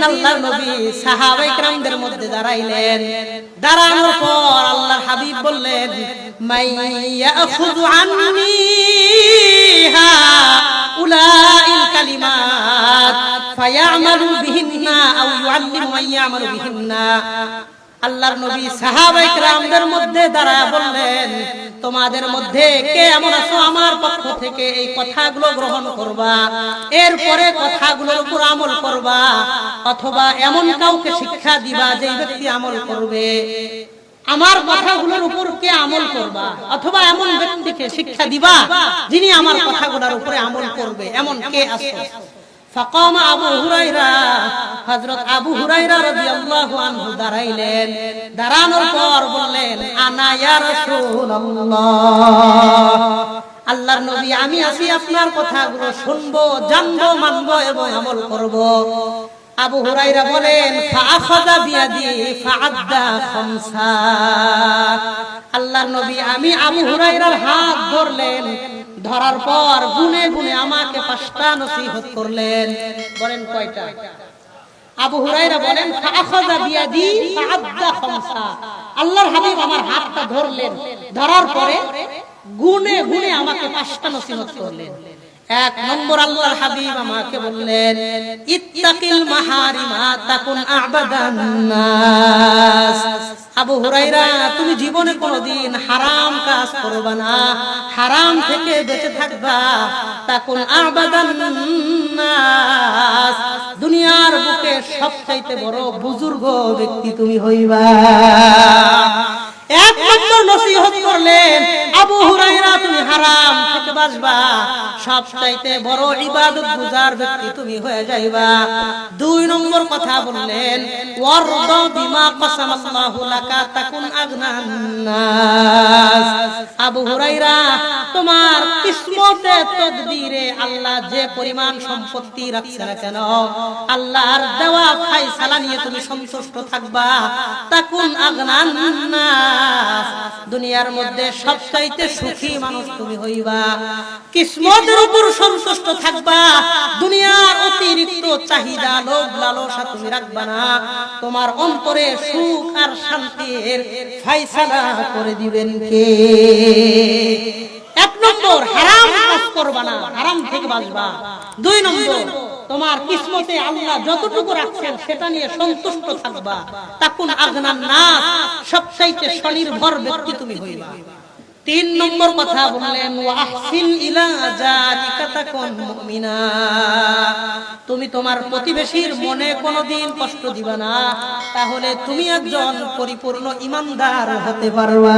একদিন আল্লাহর নবী সাহাবায়ে কেরামদের মধ্যে দাঁড়াইলেন। দাঁড়ানোর পর আল্লাহর হাবিব বললেন, মাইয়াখুযু আন্নি হাউলাইল কালিমাত ফায়ামালু বিহিন্না আও ইউআল্লিমু মান ইয়ামালু বিহিন্না। আল্লাহর নবী সাহাবায়ে কেরামদের মধ্যে দাঁড়ায় বললেন, তোমাদের মধ্যে কে এমন আছো আমার পক্ষ থেকে এই কথাগুলো গ্রহণ করবা, এরপরে কথাগুলোর উপর আমল করবা, অথবা এমন কাউকে শিক্ষা দিবা যে ব্যক্তি আমল করবে। আমার কথাগুলোর উপর কে আমল করবা, অথবা এমন ব্যক্তিকে শিক্ষা দিবা যিনি আমার কথাগুলোর উপরে আমল করবে, এমন কে আছে? فقام আবু হুরায়রা, হযরত আবু হুরায়রা রাদিয়াল্লাহু আনহু দাঁড়াইলেন। দাঁড়ানোর পর বললেন, আনা ইয়া রাসূলুল্লাহ, আল্লাহর নবী আমি আছি, আপনার কথাগুলো শুনবো, জানবো, মানবো এবং আমল করব। আবু হুরায়রা বলেন, ফাআখাযা বিয়াদি ফাআদ্দা খামসা। আল্লাহর নবী আমি আবু হুরায়রার হাত ধরলেন, ধরার পর গুনে গুনে আমাকে 5টা নসিহত করলেন। বলেন কয়টা? আবু হুরায়রা বলেন, ফাআখাযা বিয়াদি ফাআদ্দা খামসা। আল্লাহর হাবিব আমার হাতটা ধরলেন, ধরার পরে গুনে গুনে আমাকে 5টা নসিহত করলেন। 1 নম্বর আল্লাহর হাবিব আমাকে বললেন, ইত্তাকিল মাহারিমা তাকুন আ'বাদান নাস। আবু হুরায়রা তুমি জীবনে কোনোদিন হারাম কাজ করবে না, হারাম থেকে বেঁচে থাকবা। তাকুন আ'বাদান নাস, দুনিয়ার বুকে সবচাইতে বড় বুজুর্গ ব্যক্তি তুমি হইবা। 1 নম্বর নসিহত করলেন, আবু হুরায়রা তুমি হারাম থেকে বাঁচবা, সবচাইতে বড় ইবাদত গুজার ব্যক্তি তুমি হয়ে যাইবা। 2 নম্বর কথা বললেন, ওয়ারদা বিমা কাসামাল্লাহু লাকা তাকুন আগনান নাস। আবু হুরায়রা তোমার কিসমতে তকদিরে আল্লাহ যে পরিমাণ সম্পত্তি রাখছে না কেন, আল্লাহর দেওয়া ফয়সালা নিয়ে তুমি সন্তুষ্ট থাকবা। তাকুন আগনান নাস, দুনিয়ার মধ্যে সবচাইতে সুখী মানুষ তুমি হইবা। কিসমতের উপর সন্তুষ্ট থাকবা, দুনিয়ার অতিরিক্ত চাহিদা লোভ লালসা তুমি রাখবা না। তোমার অন্তরে সুখ আর শান্তির ফয়সালা করে দিবেন কে? 1 নম্বর হারাম কাজ করবা না, হারাম থেকে বাঁচবা। 2 নম্বর তোমার কিসমতে আল্লাহ যতটুকু রাখছেন সেটা নিয়ে সন্তুষ্ট থাকবা। তাকুন আগনান নাস, সবচাইতে স্বনির্ভর ব্যক্তি তুমি হইবা। 3 নম্বর কথা বললেন, ওয়া আহসিন ইলা জারিকা তাকুন মুমিনা। তুমি তোমার প্রতিবেশীর মনে কোনোদিন কষ্ট দিবা না, তাহলে তুমি একজন পরিপূর্ণ ঈমানদার হতে পারবা।